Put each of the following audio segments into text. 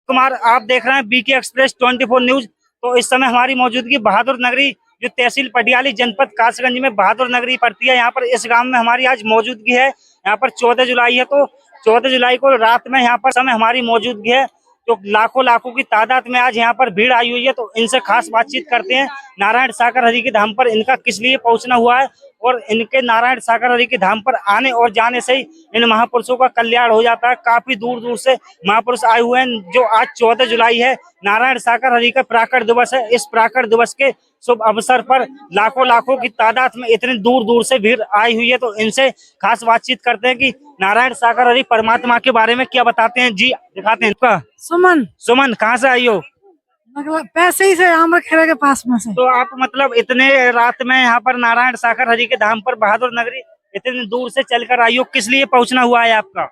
कुमार, आप देख रहे हैं बीके एक्सप्रेस 24 न्यूज। तो इस समय हमारी मौजूदगी बहादुर नगरी, जो तहसील पटियाली, जनपद कासगंज में बहादुर नगरी पड़ती है। यहाँ पर इस गांव में हमारी आज मौजूदगी है। यहाँ पर 14 जुलाई है, तो 14 जुलाई को रात में यहाँ पर समय हमारी मौजूदगी है। तो लाखों लाखों की तादाद में आज यहाँ पर भीड़ आई हुई है। तो इनसे खास बातचीत करते हैं। नारायण सागर हरि के धाम पर इनका किस लिए पहुंचना हुआ है और इनके नारायण सागर हरि के धाम पर आने और जाने से ही इन महापुरुषों का कल्याण हो जाता है। काफी दूर दूर से महापुरुष आए हुए हैं। जो आज 14 जुलाई है, नारायण सागर हरि का प्राकट दिवस है। इस प्राकट दिवस के शुभ अवसर पर लाखों लाखों की तादाद में इतनी दूर दूर से भीड़ आई हुई है। तो इनसे खास बातचीत करते हैं कि नारायण सागर हरि परमात्मा के बारे में क्या बताते हैं। जी दिखाते हैं। इनका सुमन सुमन, कहाँ से आई हो? मतलब पैसे ही से आमर खेड़े के पास में से। तो आप मतलब इतने रात में यहाँ पर नारायण सागर हरि के धाम पर बहादुर नगरी इतनी दूर से चलकर आई हो, किस लिए पहुंचना हुआ है आपका?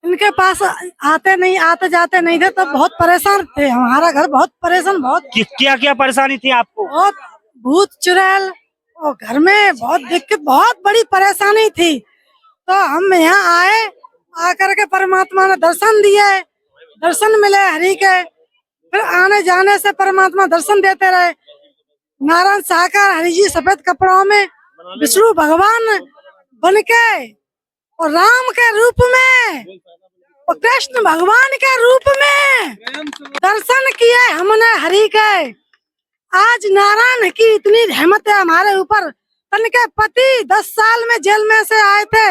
इनके पास आते जाते नहीं थे, तब बहुत परेशान थे। हमारा घर बहुत परेशान, क्या क्या परेशानी थी आपको? बहुत भूत चुड़ैल और घर में बहुत दिक्कत, बहुत बड़ी परेशानी थी। तो हम यहाँ आए, आकर के परमात्मा ने दर्शन दिए, दर्शन मिले हरि के। फिर आने जाने से परमात्मा दर्शन देते रहे। नारायण सागर हरि जी सफेद कपड़ों में विष्णु भगवान बन के और राम के रूप में और कृष्ण भगवान के रूप में दर्शन किए हमने हरि के। आज नारायण की इतनी रहमत है हमारे ऊपर। तन के पति 10 साल में जेल में से आए थे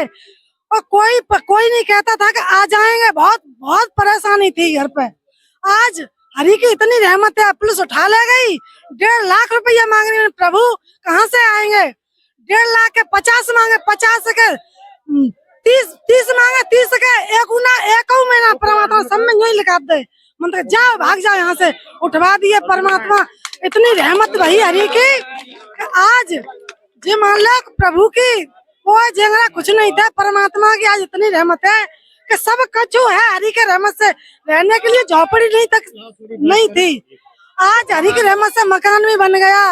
और कोई नहीं कहता था कि आ जाएंगे। बहुत बहुत परेशानी थी घर पे। आज हरि की इतनी रहमत है, पुलिस उठा ले गई। 1.5 लाख रुपया मांग रहे हैं। प्रभु कहाँ से आएंगे? 1.5 लाख के 50 मांगे, 50 के 30 मांगे, 30 के एक महीना परमात्मा सब में नहीं लिखा दे। मतलब जाओ, भाग जाओ यहाँ से। उठवा दिए परमात्मा। इतनी रहमत रही हरि की कि आज जी मान लो प्रभु की कोई झगड़ा कुछ नहीं था। परमात्मा की आज इतनी रहमत है कि सब कुछ है हरि के रहमत से। रहने के लिए झोपड़ी नहीं थी। आज हरि की रहमत से मकान भी बन गया।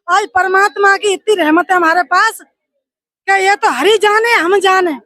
आज परमात्मा की इतनी रहमत है हमारे पास कि ये तो हरि जाने हम जाने।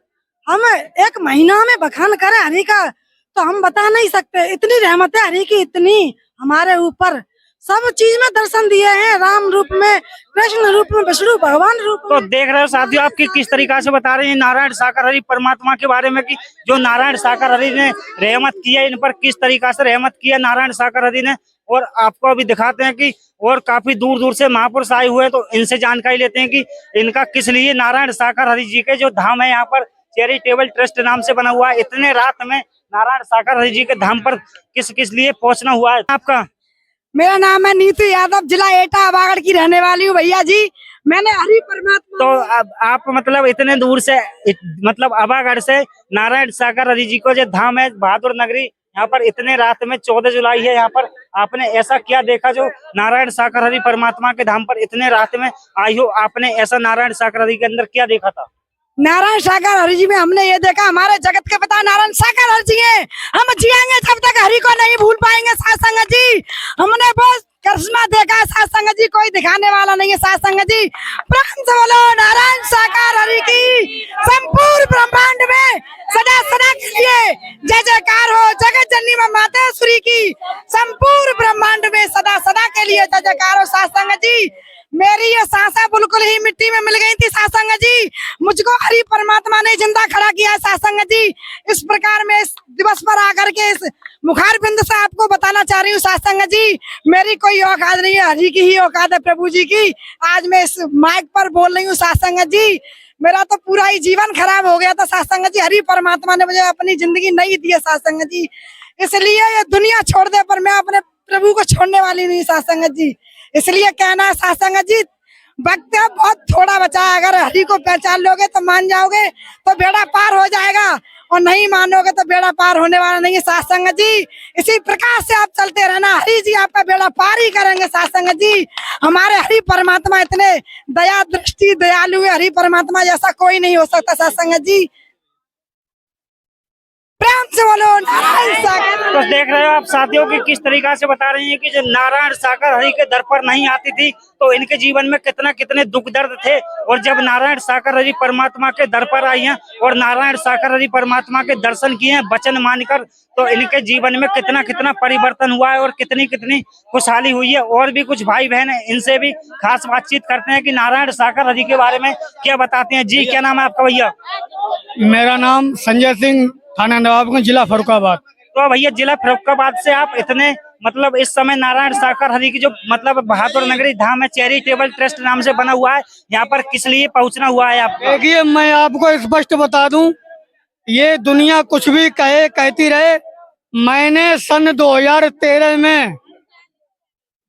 हम 1 महीना में बखान करें हरि का तो हम बता नहीं सकते। इतनी रहमत है हरि की, इतनी हमारे ऊपर। सब चीज में दर्शन दिए हैं, राम रूप में, कृष्ण रूप में, विष्णु भगवान रूप में। तो देख रहे हो साथियों, आपकी किस तरीका से बता रहे हैं नारायण सागर हरि परमात्मा के बारे में कि जो नारायण सागर हरि ने रहमत की है, इन पर किस तरीका से रहमत की है नारायण सागर हरि ने। और आपको अभी दिखाते हैं कि और काफी दूर दूर से महापुरुष आए हुए हैं। तो इनसे जानकारी लेते हैं कि इनका किस लिए नारायण सागर हरि जी के जो धाम है यहाँ पर चैरिटेबल ट्रस्ट नाम से बना हुआ है। इतने रात में नारायण सागर हरि जी के धाम पर किस लिए पहुंचना हुआ है आपका? मेरा नाम है नीतू यादव, जिला एटा आबागढ़ की रहने वाली हूँ भैया जी। मैंने हरि परमात्मा। तो अब आप मतलब इतने दूर से मतलब आबागढ़ से नारायण सागर हरि जी को जो धाम है बहादुर नगरी, यहाँ पर इतने रात में 14 जुलाई है, यहाँ पर आपने ऐसा क्या देखा जो नारायण सागर हरि परमात्मा के धाम पर इतने रात में आई हो? आपने ऐसा नारायण सागर हरि के अंदर क्या देखा था? नारायण सागर हरि जी में हमने ये देखा, हमारे जगत के पिता नारायण सागर हरि जी हैं। हम जिएंगे जब तक हरि को नहीं भूल पाएंगे। साथ संगत जी, हमने बहुत करिश्मा देखा। साथ संगत जी, कोई दिखाने वाला नहीं है। साथ संगत जी, प्राण से बोलो नारायण सागर हरि की। संपूर्ण ब्रह्मांड में सदा सदा के लिए जय जयकार हो। जगत जननी में मातेश्वरी की संपूर्ण ब्रह्मांड में सदा सदा के लिए जय जयकार हो। साथ संगत जी, मेरी ये सांसा बिल्कुल ही मिट्टी में मिल गई थी। सासंगत जी, मुझको हरि परमात्मा ने जिंदा खड़ा किया है। सासंगत जी, इस प्रकार में इस दिवस पर आकर के इस मुखार बिंद से आपको बताना चाह रही हूँ। सासंगत जी, मेरी कोई औकात नहीं है, हरि की ही औकात है, प्रभु जी की। आज मैं इस माइक पर बोल रही हूँ। सासंगत जी, मेरा तो पूरा ही जीवन खराब हो गया था। सासंगत जी, हरि परमात्मा ने मुझे अपनी जिंदगी नहीं दी है। सासंगत जी, इसलिए ये दुनिया छोड़ दे पर मैं अपने प्रभु को छोड़ने वाली नहीं। सासंगत जी, इसलिए कहना है सासंगत जी, वक्त बहुत थोड़ा बचा है। अगर हरि को पहचान लोगे तो मान जाओगे तो बेड़ा पार हो जाएगा, और नहीं मानोगे तो बेड़ा पार होने वाला नहीं है। सासंगत जी, इसी प्रकार से आप चलते रहना, हरि जी आपका बेड़ा पार ही करेंगे। सासंगत जी, हमारे हरि परमात्मा इतने दया दृष्टि दयालु है। हरि परमात्मा जैसा कोई नहीं हो सकता। सासंगत जी, प्रेम से बोलो नारायण सागर। तो देख रहे हो आप साथियों की किस तरीका से बता रही हैं कि जो नारायण साकर हरि के दर पर नहीं आती थी तो इनके जीवन में कितना कितने दुख दर्द थे, और जब नारायण साकर हरि परमात्मा के दर पर आई हैं और नारायण साकर हरि परमात्मा के दर्शन किए हैं वचन मानकर, तो इनके जीवन में कितना कितना परिवर्तन हुआ है और कितनी कितनी खुशहाली हुई है। और भी कुछ भाई बहन है, इनसे भी खास बातचीत करते हैं कि नारायण साकर हरि के बारे में क्या बताते हैं। जी क्या नाम है आपका भैया? मेरा नाम संजय सिंह, थाना नवाबगंज, जिला फर्रुखाबाद। तो भैया जिला फर्रुखाबाद से आप इतने मतलब इस समय नारायण साकर हरि की जो मतलब बहादुर नगरी धाम है चैरिटेबल ट्रस्ट नाम से बना हुआ है, यहाँ पर किस लिए पहुंचना हुआ है आपको? देखिए, मैं आपको स्पष्ट बता दूं, ये दुनिया कुछ भी कहे कहती रहे, मैंने सन 2013 में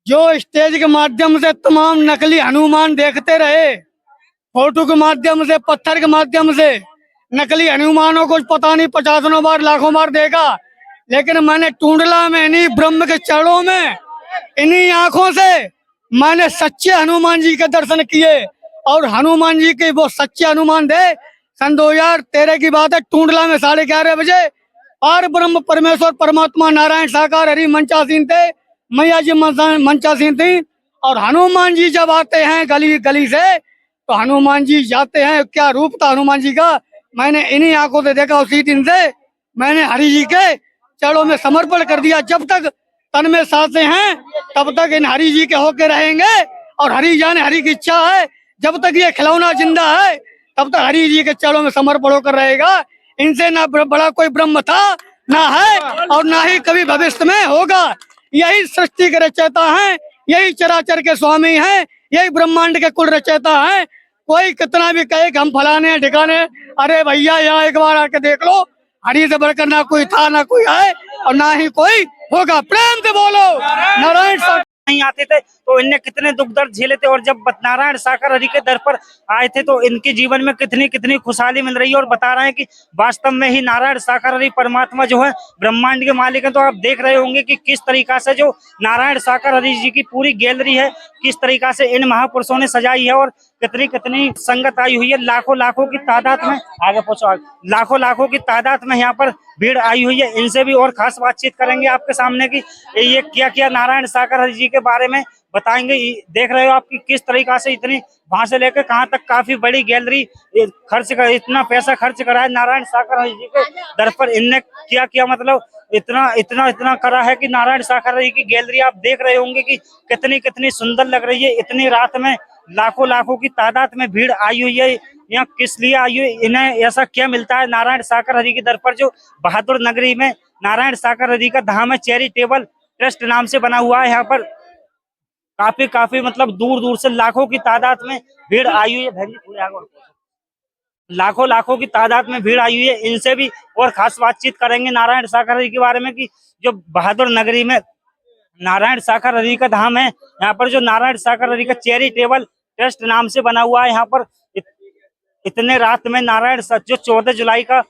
जो स्टेज के माध्यम से तमाम नकली हनुमान देखते रहे, फोटो के माध्यम से, पत्थर के माध्यम से नकली हनुमानों को पता नहीं 50 बार लाखों बार देखा, लेकिन मैंने टूंडला में इन्हीं ब्रह्म के चरणों में इन्हीं आंखों से मैंने सच्चे हनुमान जी के दर्शन किए। और हनुमान जी के वो सच्चे हनुमान थे। सन 2013 की बात है, टूंडला में 11:30 बजे और ब्रह्म परमेश्वर परमात्मा नारायण साकार हरि मंचासीन थे, मैया जी मंचासीन थी। और हनुमान जी जब आते हैं गली गली से, तो हनुमान जी जाते हैं, क्या रूप था हनुमान जी का, मैंने इन्हीं आंखों से देखा। उसी दिन से मैंने हरि जी के चरणों में समर्पण कर दिया। जब तक तन में सांसें हैं तब तक इन हरि जी के होके रहेंगे, और हरि जाने हरि की इच्छा है, जब तक ये खिलौना जिंदा है तब तक हरि जी के चरणों में समर्पण होकर रहेगा। इनसे ना बड़ा कोई ब्रह्म था, ना है, और ना ही कभी भविष्य में होगा। यही सृष्टि के रचयिता हैं, यही चराचर के स्वामी हैं, यही ब्रह्मांड के कुल रचयिता हैं। कोई कितना भी कहे कि हम फलाने हैं ठिकाने, अरे भैया यहाँ एक बार आके देख लो, हरि से बढ़कर ना कोई था, ना कोई है, और ना ही कोई होगा। प्रेम से बोलो नारायण साकर। नहीं आते थे तो इनने कितने दुख दर्द झेले थे, और जब नारायण साकर हरि के दर पर आए थे तो इनके जीवन में कितनी कितनी खुशहाली मिल रही है। और बता रहे हैं कि वास्तव में ही नारायण साकर हरि परमात्मा जो है ब्रह्मांड के मालिक है। तो आप देख रहे होंगे कि किस तरीका से जो नारायण साकर हरि जी की पूरी गैलरी है, किस तरीका से इन महापुरुषों ने सजाई है, और कितनी कितनी संगत आई हुई है। लाखों लाखों की तादाद में, आगे पहुंचो, लाखों लाखों की तादाद में यहाँ पर भीड़ आई हुई है। इनसे भी और खास बातचीत करेंगे आपके सामने की ये क्या क्या नारायण साकर हरि जी के बारे में बताएंगे। देख रहे हो आपकी किस तरीका से इतनी वहां से लेकर कहाँ तक काफी बड़ी गैलरी खर्च कर, इतना पैसा खर्च करा है नारायण साकर हरि जी के दर पर। इनने क्या क्या मतलब इतना इतना इतना करा है कि नारायण साकर हरि की गैलरी आप देख रहे होंगे कि कितनी कितनी सुंदर लग रही है। इतनी रात में लाखों लाखों की तादाद में भीड़ आई हुई है। यहाँ किस लिए आई हुई, इन्हें ऐसा क्या मिलता है नारायण साकर हरि की दर पर जो बहादुर नगरी में नारायण साकर हरि का धाम है चैरिटेबल ट्रस्ट नाम से बना हुआ है। यहाँ पर काफी मतलब दूर दूर से लाखों की तादाद में भीड़ आई हुई है। लाखों लाखों की तादाद में भीड़ आई हुई है। इनसे भी और खास बातचीत करेंगे नारायण साकर हरि के बारे में कि जो बहादुर नगरी में नारायण साकर हरि का धाम है, यहाँ पर जो नारायण साकर हरि का चैरिटेबल ट्रस्ट नाम से बना हुआ है। यहाँ पर इतने रात में नारायण जो 14 जुलाई का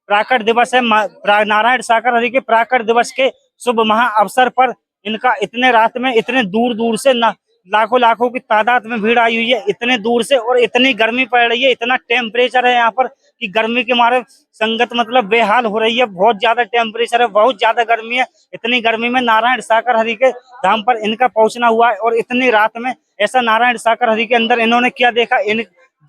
प्राकट दिवस है, नारायण साकर हरि के प्राकट दिवस के शुभ महा अवसर पर इनका इतने रात में इतने दूर दूर से लाखों लाखों की तादाद में भीड़ आई हुई है। इतने दूर से, और इतनी गर्मी पड़ रही है, इतना टेम्परेचर है यहाँ पर कि गर्मी के मारे संगत मतलब बेहाल हो रही है। बहुत ज्यादा टेम्परेचर है, बहुत ज्यादा गर्मी है। इतनी गर्मी में नारायण साकर हरि के धाम पर इनका पहुंचना हुआ है। और इतनी रात में ऐसा नारायण साकर हरि के अंदर इन्होंने क्या देखा,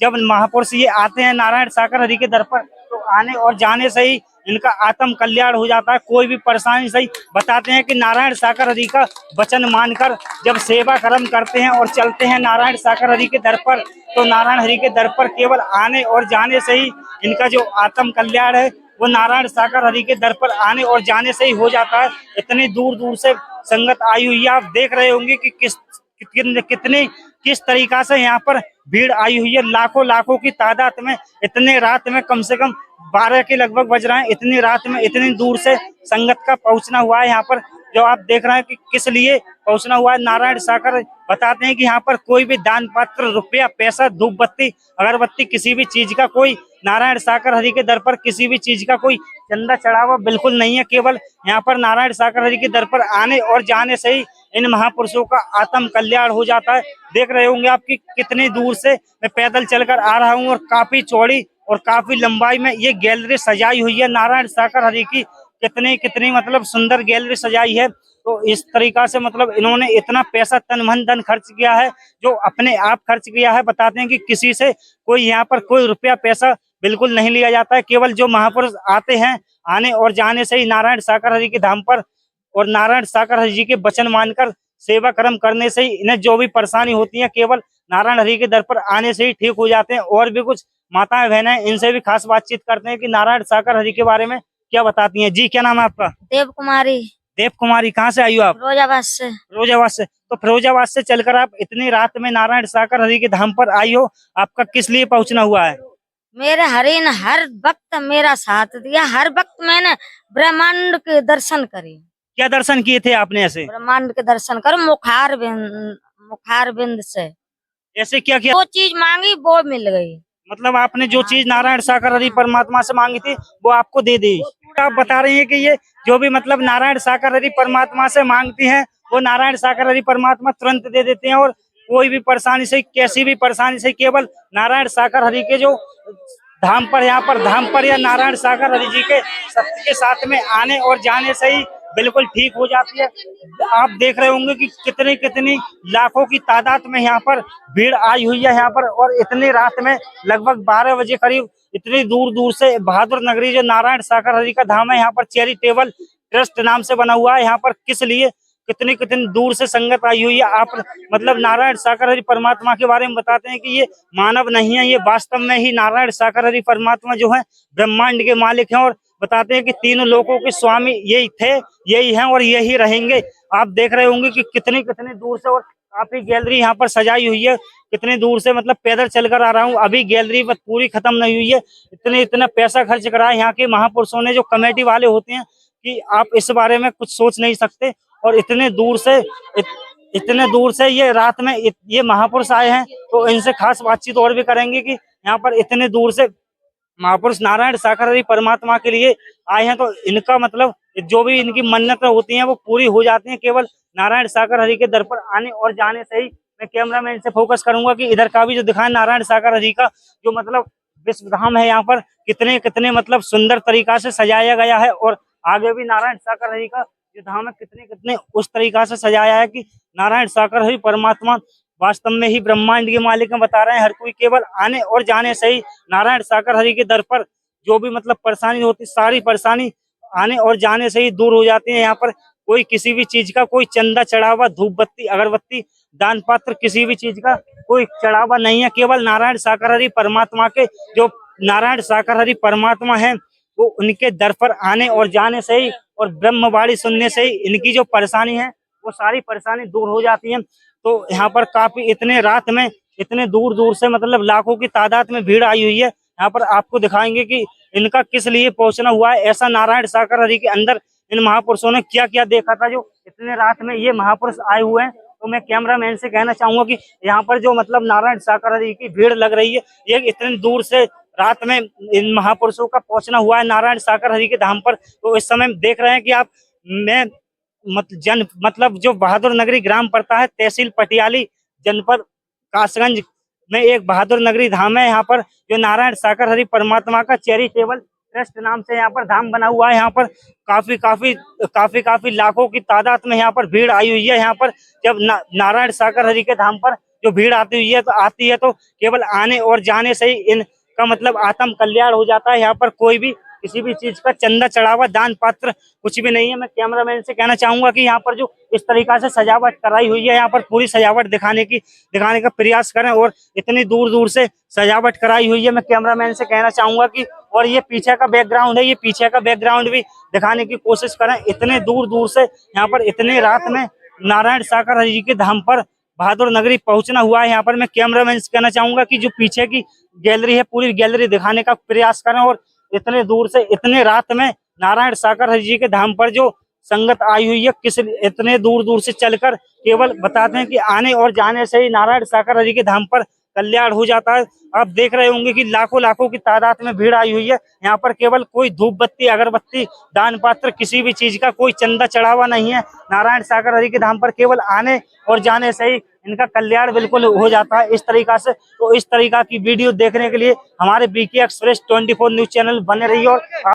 जब महापुरुष ये आते हैं नारायण साकर हरि के दर पर तो आने और जाने से ही इनका आत्म कल्याण हो जाता है। कोई भी परेशानी सही बताते हैं कि नारायण साकर हरि का वचन मानकर जब सेवा कर्म करते हैं और चलते हैं नारायण साकर हरि के दर पर, तो नारायण हरि के दर पर केवल आने और जाने से ही इनका जो आत्म कल्याण है वो नारायण साकर हरि के दर पर आने और जाने से ही हो जाता है। इतनी दूर दूर से संगत आई हुई है। आप देख रहे होंगे कि किस तरीका से यहाँ पर भीड़ आई हुई है। लाखों लाखों की तादाद में इतने रात में कम से कम 12 के लगभग बज रहे हैं। इतनी रात में इतनी दूर से संगत का पहुंचना हुआ है यहाँ पर, जो आप देख रहे हैं कि किस लिए पहुंचना हुआ है। नारायण साकर बताते हैं कि यहाँ पर कोई भी दान पात्र, रुपया, पैसा, धूप बत्ती, अगरबत्ती, किसी भी चीज का कोई नारायण साकर हरि के दर पर किसी भी चीज का कोई चंदा चढ़ावा बिल्कुल नहीं है। केवल यहाँ पर नारायण साकर हरि के दर पर आने और जाने से ही इन महापुरुषों का आत्म कल्याण हो जाता है। देख रहे होंगे आपकी कितनी दूर से मैं पैदल चलकर आ रहा हूँ, और काफी चौड़ी और काफी लंबाई में ये गैलरी सजाई हुई है नारायण साकर हरि की कितनी कितनी मतलब सुंदर गैलरी सजाई है। तो इस तरीका से मतलब इन्होंने इतना पैसा तन मन धन खर्च किया है, जो अपने आप खर्च किया है। बताते हैं कि किसी से कोई यहाँ पर कोई रुपया पैसा बिल्कुल नहीं लिया जाता है। केवल जो महापुरुष आते हैं, आने और जाने से ही नारायण साकर हरि के धाम पर और नारायण साकर हरि जी के वचन मानकर सेवा कर्म करने से ही इन्हें जो भी परेशानी होती है, केवल नारायण हरि के दर पर आने से ही ठीक हो जाते हैं। और भी कुछ माताएं बहनें इनसे भी खास बातचीत करते हैं कि नारायण साकर हरि के बारे में क्या बताती हैं। जी, क्या नाम है आपका? देव कुमारी, देव कुमारी। कहाँ से आई हो आप? फिरोजाबाद से। फिरोजाबाद से। तो फिरोजाबाद से चलकर आप इतनी रात में नारायण साकर हरि के धाम पर आई हो, आपका किस लिए पहुंचना हुआ है? मेरे हरि ने हर वक्त मेरा साथ दिया, हर वक्त मैंने ब्रह्मांड के दर्शन करे। क्या दर्शन किए थे आपने ऐसे? ब्रह्मांड के दर्शन कर मुखार बिंद से ऐसे क्या किया? जो चीज मांगी वो मिल गई। मतलब आपने जो चीज नारायण साकर हरि परमात्मा से मांगी थी वो आपको दे दी। आप बता रहे हैं कि ये जो भी मतलब नारायण साकर हरि परमात्मा से मांगती हैं, वो नारायण साकर हरि परमात्मा तुरंत दे देते हैं। और कोई भी परेशानी से, कैसी भी परेशानी से, केवल नारायण साकर हरि के जो धाम पर, यहाँ पर धाम पर या नारायण सागर हरि जी के सत्य के साथ में आने और जाने से ही बिल्कुल ठीक हो जाती है। आप देख रहे होंगे कि कितनी कितनी लाखों की तादाद में यहाँ पर भीड़ आई हुई है यहाँ पर। और इतनी रात में लगभग 12 बजे करीब इतनी दूर दूर से बहादुर नगरी जो नारायण सागर हरि का धाम है, यहाँ पर चैरिटेबल ट्रस्ट नाम से बना हुआ है। यहाँ पर किस लिए कितनी कितनी दूर से संगत आई हुई है। आप मतलब नारायण साकर हरि परमात्मा के बारे में बताते हैं कि ये मानव नहीं है, ये वास्तव में ही नारायण साकर हरि परमात्मा जो है ब्रह्मांड के मालिक हैं। और बताते हैं कि तीनों लोकों के स्वामी यही थे, यही हैं और यही रहेंगे। आप देख रहे होंगे कि कितनी कितनी दूर से, और काफी गैलरी यहाँ पर सजाई हुई है। कितनी दूर से मतलब पैदल चलकर आ रहा हूँ, अभी गैलरी बस पूरी खत्म नहीं हुई है। इतना पैसा खर्च करा है यहाँ के महापुरुषों ने, जो कमेटी वाले होते हैं, कि आप इस बारे में कुछ सोच नहीं सकते। और इतने दूर से ये रात में ये महापुरुष आए हैं। तो इनसे खास बातचीत और भी करेंगे कि यहाँ पर इतने दूर से महापुरुष नारायण साकर हरि परमात्मा के लिए आए हैं। तो इनका मतलब जो भी इनकी मन्नतें होती हैं वो पूरी हो जाती हैं, केवल नारायण साकर हरि के दर पर आने और जाने से ही। मैं कैमरा मैन से फोकस करूंगा कि इधर का भी जो दिखाए नारायण साकर हरि का जो मतलब विश्व धाम है, यहाँ पर कितने कितने मतलब सुंदर तरीका से सजाया गया है। और आगे भी नारायण साकर हरि का जो धाम है कितने कितने उस तरीका से सजाया है कि नारायण साकर हरि परमात्मा वास्तव में ही ब्रह्मांड के मालिक में। बता रहे हैं हर कोई केवल आने और जाने से ही नारायण साकर हरि के दर पर जो भी मतलब परेशानी होती, सारी परेशानी आने और जाने से ही दूर हो जाती है। यहाँ पर कोई किसी भी चीज का कोई चंदा चढ़ावा, धूप बत्ती, अगरबत्ती, दान पात्र, किसी भी चीज का कोई चढ़ावा नहीं है। केवल नारायण साकर हरि परमात्मा के जो नारायण साकर हरि परमात्मा है, वो उनके दर पर आने और जाने से ही और ब्रह्मवाणी सुनने से ही इनकी जो परेशानी है वो सारी परेशानी दूर हो जाती है। तो यहाँ पर काफी इतने रात में इतने दूर दूर से मतलब लाखों की तादाद में भीड़ आई हुई है। यहाँ पर आपको दिखाएंगे कि इनका किस लिए पहुंचना हुआ है। ऐसा नारायण साकर हरि के अंदर इन महापुरुषों ने क्या क्या देखा था जो इतने रात में ये महापुरुष आए हुए हैं। तो मैं कैमरामैन से कहना चाहूंगा कि यहाँ पर जो मतलब नारायण साकर हरि की भीड़ लग रही है, ये इतनी दूर से रात में इन महापुरुषों का पहुंचना हुआ है नारायण साकर हरि के धाम पर। तो इस समय देख रहे हैं कि आप मैं मतलब जो बहादुर नगरी ग्राम पड़ता है, तहसील पटियाली, जनपद कासगंज में एक बहादुर नगरी धाम है। यहाँ पर जो नारायण साकर हरि परमात्मा का चैरिटेबल ट्रस्ट नाम से यहाँ पर धाम बना हुआ है। यहाँ पर काफी लाखों की तादाद में यहाँ पर भीड़ आई हुई है। यहाँ पर जब नारायण साकर हरि के धाम पर जो भीड़ आती है तो केवल आने और जाने से ही इनका मतलब आत्म कल्याण हो जाता है। यहाँ पर कोई भी किसी भी चीज का चंदा चढ़ावा, दान पात्र कुछ भी नहीं है। मैं कैमरामैन से कहना चाहूंगा कि यहाँ पर जो इस तरीका से सजावट कराई हुई है, यहाँ पर पूरी सजावट दिखाने का प्रयास करें। और इतनी दूर दूर से सजावट कराई हुई है। मैं कैमरामैन से कहना चाहूंगा कि और ये पीछे का बैकग्राउंड है, ये पीछे का बैकग्राउंड भी दिखाने की कोशिश करें। इतने दूर दूर से यहाँ पर इतने रात में नारायण साकर हरि जी के धाम पर बहादुर नगरी पहुंचना हुआ है। यहाँ पर मैं कैमरामैन से कहना चाहूंगा कि जो पीछे की गैलरी है, पूरी गैलरी दिखाने का प्रयास करें। और इतने दूर से इतने रात में नारायण साकर हरि जी के धाम पर जो संगत आई हुई है, इतने दूर दूर से चलकर केवल बताते हैं कि आने और जाने से ही नारायण साकर हरि के धाम पर कल्याण हो जाता है। आप देख रहे होंगे कि लाखों की तादाद में भीड़ आई हुई है। यहाँ पर केवल कोई धूप बत्ती, अगरबत्ती, दान पात्र, किसी भी चीज का कोई चंदा चढ़ावा नहीं है। नारायण साकर हरि के धाम पर केवल आने और जाने से ही इनका कल्याण बिल्कुल हो जाता है इस तरीका से। तो इस तरीका की वीडियो देखने के लिए हमारे बीके एक्सप्रेस 24 न्यूज चैनल बने रहिए। और